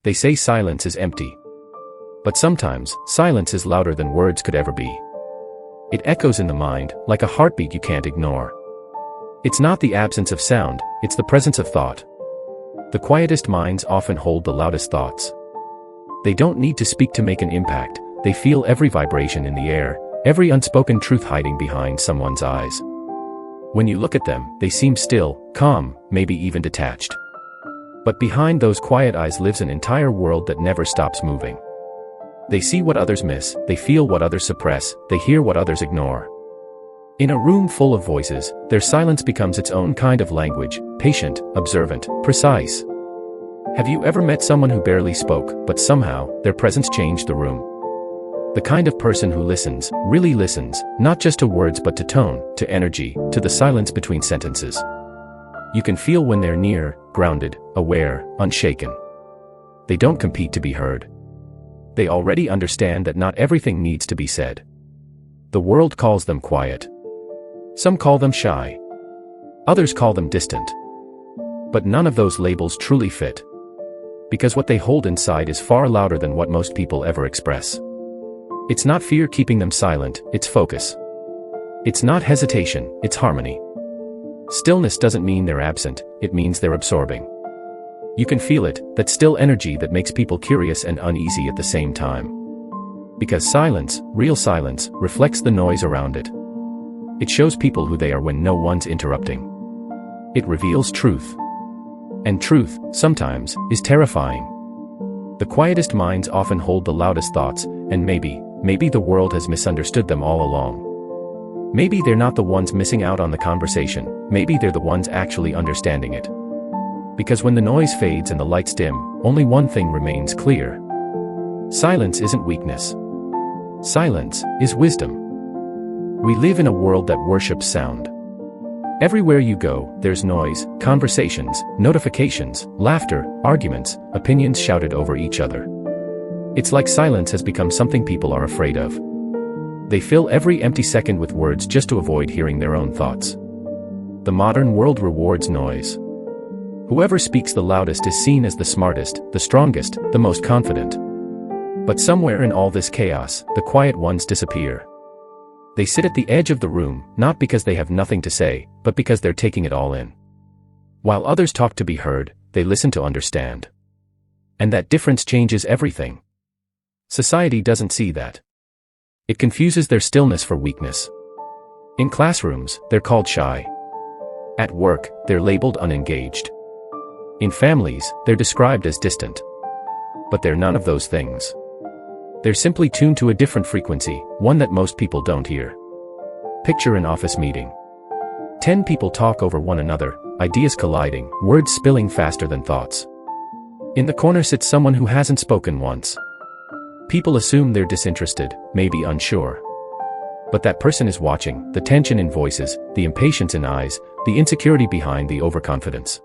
They say silence is empty. But sometimes, silence is louder than words could ever be. It echoes in the mind, like a heartbeat you can't ignore. It's not the absence of sound, it's the presence of thought. The quietest minds often hold the loudest thoughts. They don't need to speak to make an impact, they feel every vibration in the air, every unspoken truth hiding behind someone's eyes. When you look at them, they seem still, calm, maybe even detached. But behind those quiet eyes lives an entire world that never stops moving. They see what others miss, they feel what others suppress, they hear what others ignore. In a room full of voices, their silence becomes its own kind of language, patient, observant, precise. Have you ever met someone who barely spoke, but somehow, their presence changed the room? The kind of person who listens, really listens, not just to words but to tone, to energy, to the silence between sentences. You can feel when they're near, grounded, aware, unshaken. They don't compete to be heard. They already understand that not everything needs to be said. The world calls them quiet. Some call them shy. Others call them distant. But none of those labels truly fit. Because what they hold inside is far louder than what most people ever express. It's not fear keeping them silent, it's focus. It's not hesitation, it's harmony. Stillness doesn't mean they're absent, it means they're absorbing. You can feel it, that still energy that makes people curious and uneasy at the same time. Because silence, real silence, reflects the noise around it. It shows people who they are when no one's interrupting. It reveals truth. And truth, sometimes, is terrifying. The quietest minds often hold the loudest thoughts, and maybe the world has misunderstood them all along. Maybe they're not the ones missing out on the conversation, maybe they're the ones actually understanding it. Because when the noise fades and the lights dim, only one thing remains clear. Silence isn't weakness. Silence is wisdom. We live in a world that worships sound. Everywhere you go, there's noise, conversations, notifications, laughter, arguments, opinions shouted over each other. It's like silence has become something people are afraid of. They fill every empty second with words just to avoid hearing their own thoughts. The modern world rewards noise. Whoever speaks the loudest is seen as the smartest, the strongest, the most confident. But somewhere in all this chaos, the quiet ones disappear. They sit at the edge of the room, not because they have nothing to say, but because they're taking it all in. While others talk to be heard, they listen to understand. And that difference changes everything. Society doesn't see that. It confuses their stillness for weakness. In classrooms, they're called shy. At work, they're labeled unengaged. In families, they're described as distant. But they're none of those things. They're simply tuned to a different frequency, one that most people don't hear. Picture an office meeting. 10 people talk over one another, ideas colliding, words spilling faster than thoughts. In the corner sits someone who hasn't spoken once. People assume they're disinterested, maybe unsure. But that person is watching, the tension in voices, the impatience in eyes, the insecurity behind the overconfidence.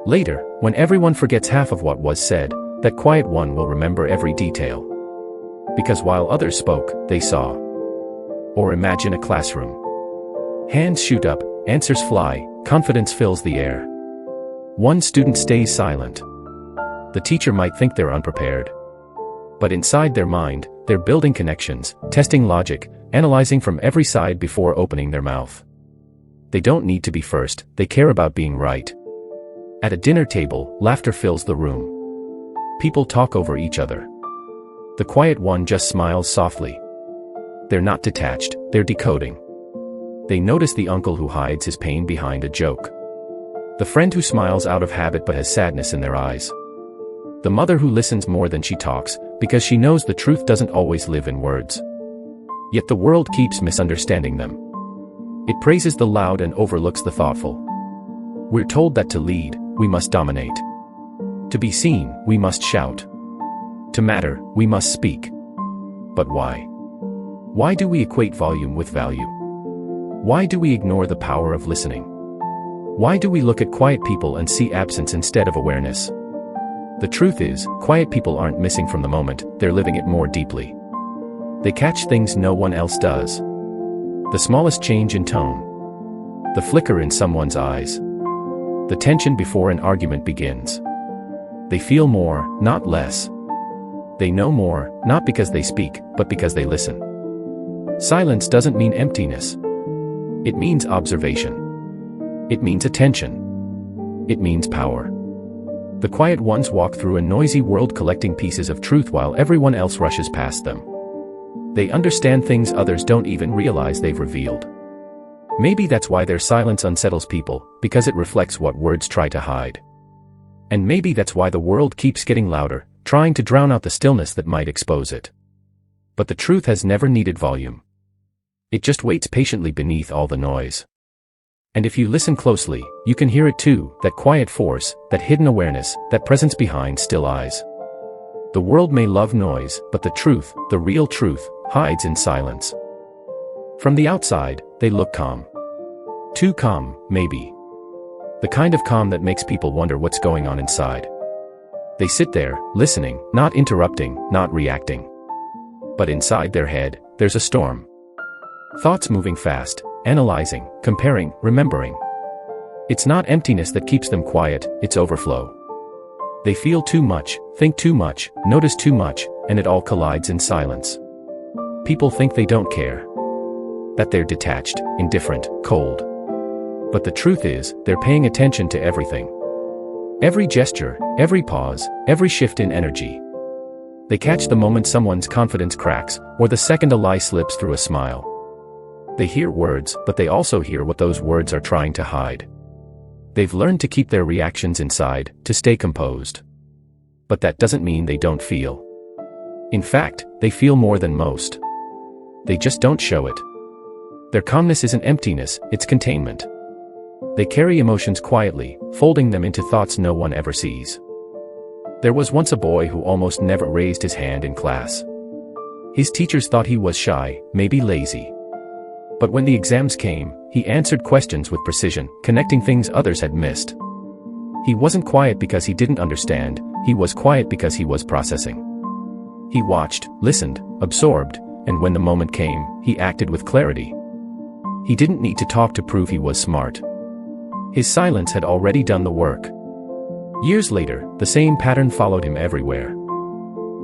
Later, when everyone forgets half of what was said, that quiet one will remember every detail. Because while others spoke, they saw. Or imagine a classroom. Hands shoot up, answers fly, confidence fills the air. One student stays silent. The teacher might think they're unprepared. But inside their mind, they're building connections, testing logic, analyzing from every side before opening their mouth. They don't need to be first, they care about being right. At a dinner table, laughter fills the room. People talk over each other. The quiet one just smiles softly. They're not detached, they're decoding. They notice the uncle who hides his pain behind a joke. The friend who smiles out of habit but has sadness in their eyes. The mother who listens more than she talks, because she knows the truth doesn't always live in words. Yet the world keeps misunderstanding them. It praises the loud and overlooks the thoughtful. We're told that to lead, we must dominate. To be seen, we must shout. To matter, we must speak. But why? Why do we equate volume with value? Why do we ignore the power of listening? Why do we look at quiet people and see absence instead of awareness? The truth is, quiet people aren't missing from the moment, they're living it more deeply. They catch things no one else does. The smallest change in tone. The flicker in someone's eyes. The tension before an argument begins. They feel more, not less. They know more, not because they speak, but because they listen. Silence doesn't mean emptiness. It means observation. It means attention. It means power. The quiet ones walk through a noisy world collecting pieces of truth while everyone else rushes past them. They understand things others don't even realize they've revealed. Maybe that's why their silence unsettles people, because it reflects what words try to hide. And maybe that's why the world keeps getting louder, trying to drown out the stillness that might expose it. But the truth has never needed volume. It just waits patiently beneath all the noise. And if you listen closely, you can hear it too, that quiet force, that hidden awareness, that presence behind still eyes. The world may love noise, but the truth, the real truth, hides in silence. From the outside, they look calm. Too calm, maybe. The kind of calm that makes people wonder what's going on inside. They sit there, listening, not interrupting, not reacting. But inside their head, there's a storm. Thoughts moving fast, analyzing, comparing, remembering. It's not emptiness that keeps them quiet, it's overflow. They feel too much, think too much, notice too much, and it all collides in silence. People think they don't care. That they're detached, indifferent, cold. But the truth is, they're paying attention to everything. Every gesture, every pause, every shift in energy. They catch the moment someone's confidence cracks, or the second a lie slips through a smile. They hear words, but they also hear what those words are trying to hide. They've learned to keep their reactions inside, to stay composed. But that doesn't mean they don't feel. In fact, they feel more than most. They just don't show it. Their calmness isn't emptiness, it's containment. They carry emotions quietly, folding them into thoughts no one ever sees. There was once a boy who almost never raised his hand in class. His teachers thought he was shy, maybe lazy. But when the exams came, he answered questions with precision, connecting things others had missed. He wasn't quiet because he didn't understand, he was quiet because he was processing. He watched, listened, absorbed, and when the moment came, he acted with clarity. He didn't need to talk to prove he was smart. His silence had already done the work. Years later, the same pattern followed him everywhere.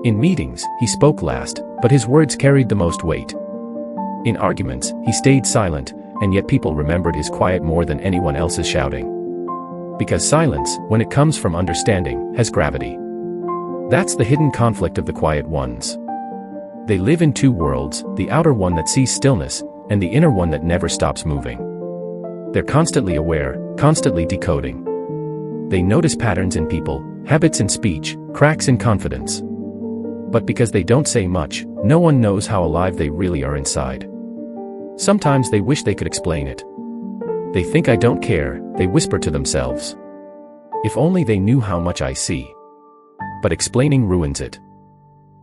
In meetings, he spoke last, but his words carried the most weight. In arguments, he stayed silent, and yet people remembered his quiet more than anyone else's shouting. Because silence, when it comes from understanding, has gravity. That's the hidden conflict of the quiet ones. They live in two worlds, the outer one that sees stillness, and the inner one that never stops moving. They're constantly aware, constantly decoding. They notice patterns in people, habits in speech, cracks in confidence. But because they don't say much, no one knows how alive they really are inside. Sometimes they wish they could explain it. They think I don't care, they whisper to themselves. If only they knew how much I see. But explaining ruins it.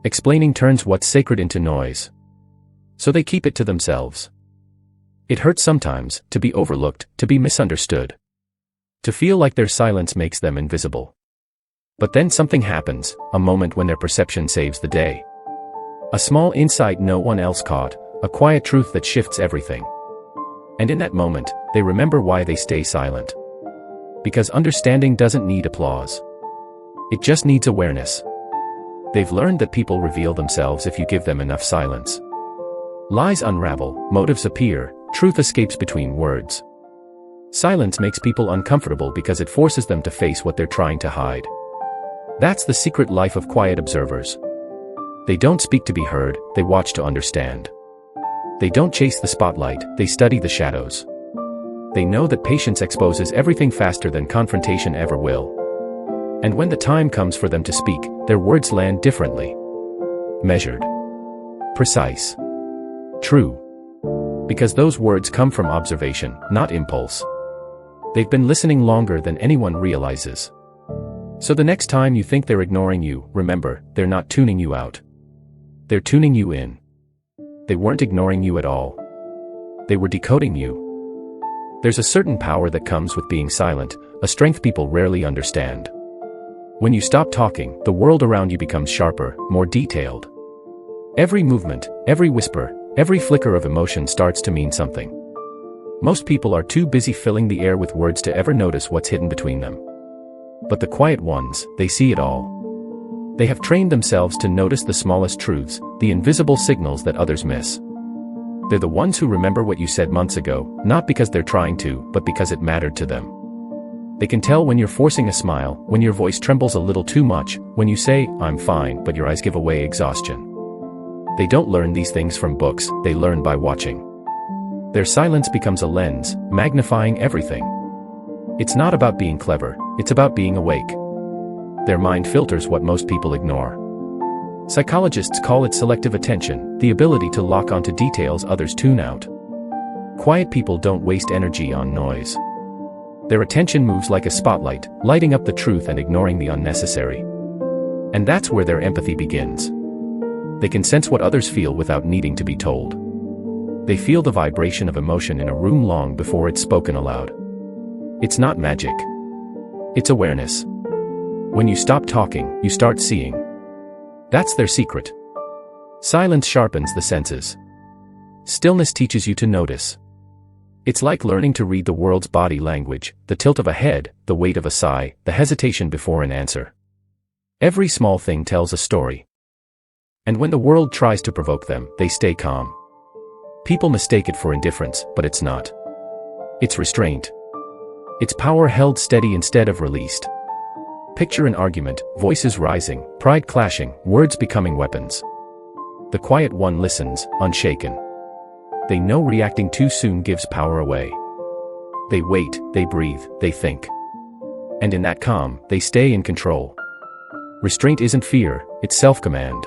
Explaining turns what's sacred into noise. So they keep it to themselves. It hurts sometimes, to be overlooked, to be misunderstood. To feel like their silence makes them invisible. But then something happens, a moment when their perception saves the day. A small insight no one else caught, a quiet truth that shifts everything. And in that moment, they remember why they stay silent. Because understanding doesn't need applause. It just needs awareness. They've learned that people reveal themselves if you give them enough silence. Lies unravel, motives appear, truth escapes between words. Silence makes people uncomfortable because it forces them to face what they're trying to hide. That's the secret life of quiet observers. They don't speak to be heard, they watch to understand. They don't chase the spotlight, they study the shadows. They know that patience exposes everything faster than confrontation ever will. And when the time comes for them to speak, their words land differently. Measured. Precise. True. Because those words come from observation, not impulse. They've been listening longer than anyone realizes. So the next time you think they're ignoring you, remember, they're not tuning you out. They're tuning you in. They weren't ignoring you at all. They were decoding you. There's a certain power that comes with being silent, a strength people rarely understand. When you stop talking, the world around you becomes sharper, more detailed. Every movement, every whisper, every flicker of emotion starts to mean something. Most people are too busy filling the air with words to ever notice what's hidden between them. But the quiet ones, they see it all. They have trained themselves to notice the smallest truths, the invisible signals that others miss. They're the ones who remember what you said months ago, not because they're trying to, but because it mattered to them. They can tell when you're forcing a smile, when your voice trembles a little too much, when you say, "I'm fine," but your eyes give away exhaustion. They don't learn these things from books, they learn by watching. Their silence becomes a lens, magnifying everything. It's not about being clever, it's about being awake. Their mind filters what most people ignore. Psychologists call it selective attention, the ability to lock onto details others tune out. Quiet people don't waste energy on noise. Their attention moves like a spotlight, lighting up the truth and ignoring the unnecessary. And that's where their empathy begins. They can sense what others feel without needing to be told. They feel the vibration of emotion in a room long before it's spoken aloud. It's not magic. It's awareness. When you stop talking, you start seeing. That's their secret. Silence sharpens the senses. Stillness teaches you to notice. It's like learning to read the world's body language, the tilt of a head, the weight of a sigh, the hesitation before an answer. Every small thing tells a story. And when the world tries to provoke them, they stay calm. People mistake it for indifference, but it's not. It's restraint. It's power held steady instead of released. Picture an argument, voices rising, pride clashing, words becoming weapons. The quiet one listens, unshaken. They know reacting too soon gives power away. They wait, they breathe, they think. And in that calm, they stay in control. Restraint isn't fear, it's self-command.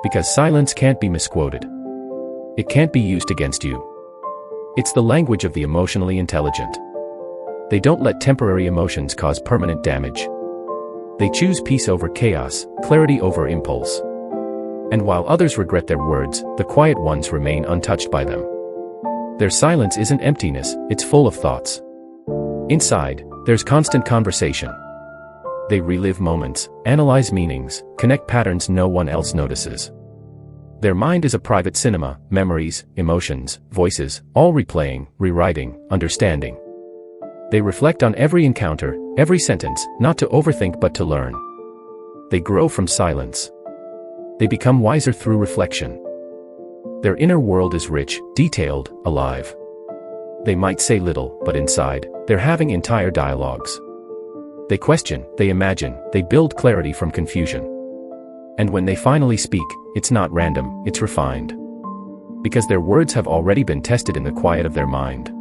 Because silence can't be misquoted. It can't be used against you. It's the language of the emotionally intelligent. They don't let temporary emotions cause permanent damage. They choose peace over chaos, clarity over impulse. And while others regret their words, the quiet ones remain untouched by them. Their silence isn't emptiness, it's full of thoughts. Inside, there's constant conversation. They relive moments, analyze meanings, connect patterns no one else notices. Their mind is a private cinema, memories, emotions, voices, all replaying, rewriting, understanding. They reflect on every encounter, every sentence, not to overthink but to learn. They grow from silence. They become wiser through reflection. Their inner world is rich, detailed, alive. They might say little, but inside, they're having entire dialogues. They question, they imagine, they build clarity from confusion. And when they finally speak, it's not random, it's refined. Because their words have already been tested in the quiet of their mind.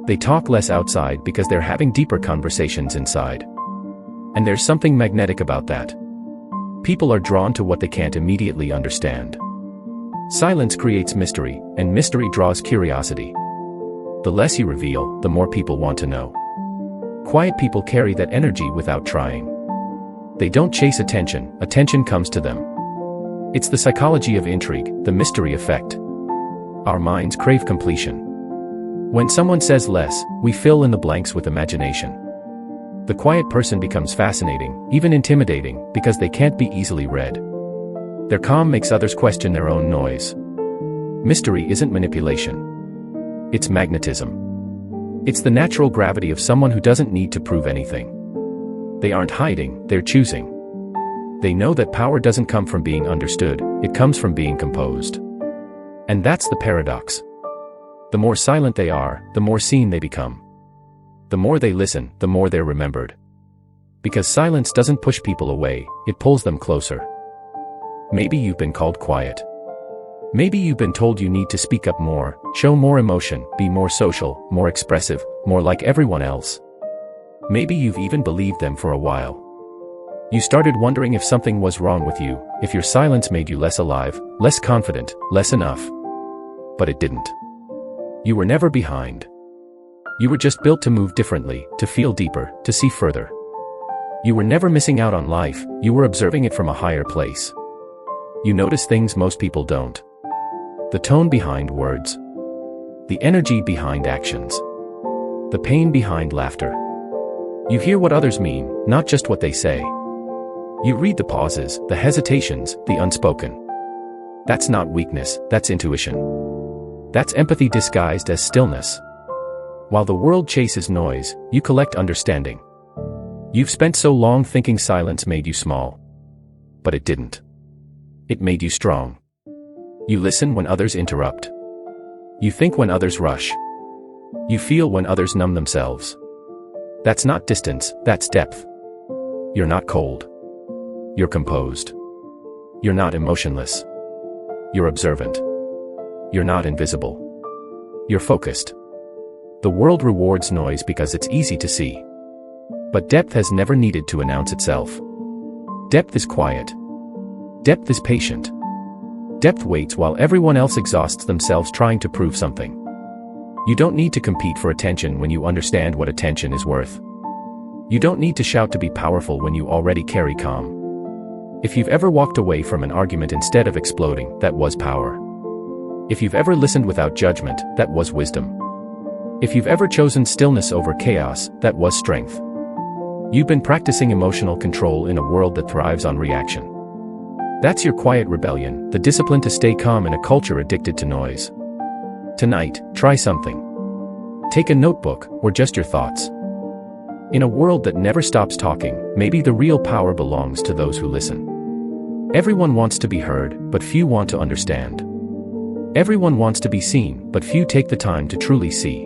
They talk less outside because they're having deeper conversations inside. And there's something magnetic about that. People are drawn to what they can't immediately understand. Silence creates mystery, and mystery draws curiosity. The less you reveal, the more people want to know. Quiet people carry that energy without trying. They don't chase attention, attention comes to them. It's the psychology of intrigue, the mystery effect. Our minds crave completion. When someone says less, we fill in the blanks with imagination. The quiet person becomes fascinating, even intimidating, because they can't be easily read. Their calm makes others question their own noise. Mystery isn't manipulation. It's magnetism. It's the natural gravity of someone who doesn't need to prove anything. They aren't hiding, they're choosing. They know that power doesn't come from being understood, it comes from being composed. And that's the paradox. The more silent they are, the more seen they become. The more they listen, the more they're remembered. Because silence doesn't push people away, it pulls them closer. Maybe you've been called quiet. Maybe you've been told you need to speak up more, show more emotion, be more social, more expressive, more like everyone else. Maybe you've even believed them for a while. You started wondering if something was wrong with you, if your silence made you less alive, less confident, less enough. But it didn't. You were never behind. You were just built to move differently, to feel deeper, to see further. You were never missing out on life, you were observing it from a higher place. You notice things most people don't. The tone behind words. The energy behind actions. The pain behind laughter. You hear what others mean, not just what they say. You read the pauses, the hesitations, the unspoken. That's not weakness, that's intuition. That's empathy disguised as stillness. While the world chases noise, you collect understanding. You've spent so long thinking silence made you small. But it didn't. It made you strong. You listen when others interrupt. You think when others rush. You feel when others numb themselves. That's not distance, that's depth. You're not cold. You're composed. You're not emotionless. You're observant. You're not invisible. You're focused. The world rewards noise because it's easy to see. But depth has never needed to announce itself. Depth is quiet. Depth is patient. Depth waits while everyone else exhausts themselves trying to prove something. You don't need to compete for attention when you understand what attention is worth. You don't need to shout to be powerful when you already carry calm. If you've ever walked away from an argument instead of exploding, that was power. If you've ever listened without judgment, that was wisdom. If you've ever chosen stillness over chaos, that was strength. You've been practicing emotional control in a world that thrives on reaction. That's your quiet rebellion, the discipline to stay calm in a culture addicted to noise. Tonight, try something. Take a notebook, or just your thoughts. In a world that never stops talking, maybe the real power belongs to those who listen. Everyone wants to be heard, but few want to understand. Everyone wants to be seen, but few take the time to truly see.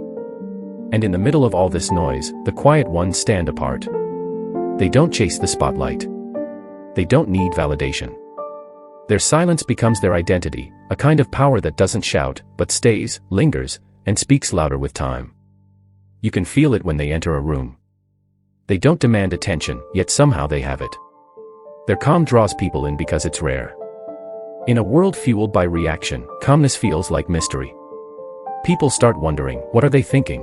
And in the middle of all this noise, the quiet ones stand apart. They don't chase the spotlight. They don't need validation. Their silence becomes their identity, a kind of power that doesn't shout, but stays, lingers, and speaks louder with time. You can feel it when they enter a room. They don't demand attention, yet somehow they have it. Their calm draws people in because it's rare. In a world fueled by reaction, calmness feels like mystery. People start wondering, what are they thinking?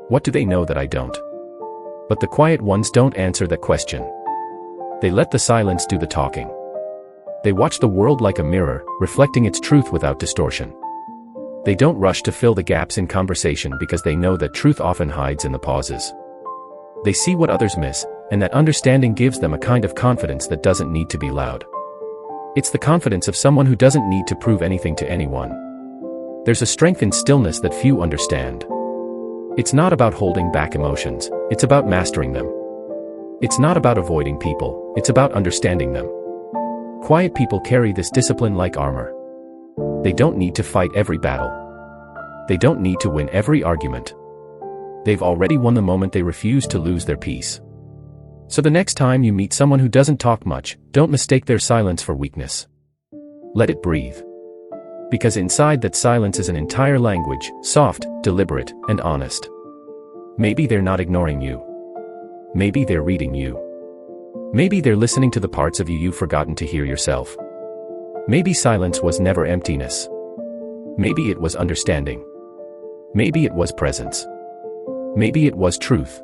What do they know that I don't? But the quiet ones don't answer that question. They let the silence do the talking. They watch the world like a mirror, reflecting its truth without distortion. They don't rush to fill the gaps in conversation because they know that truth often hides in the pauses. They see what others miss, and that understanding gives them a kind of confidence that doesn't need to be loud. It's the confidence of someone who doesn't need to prove anything to anyone. There's a strength in stillness that few understand. It's not about holding back emotions, it's about mastering them. It's not about avoiding people, it's about understanding them. Quiet people carry this discipline like armor. They don't need to fight every battle. They don't need to win every argument. They've already won the moment they refuse to lose their peace. So the next time you meet someone who doesn't talk much, don't mistake their silence for weakness. Let it breathe. Because inside that silence is an entire language, soft, deliberate, and honest. Maybe they're not ignoring you. Maybe they're reading you. Maybe they're listening to the parts of you you've forgotten to hear yourself. Maybe silence was never emptiness. Maybe it was understanding. Maybe it was presence. Maybe it was truth.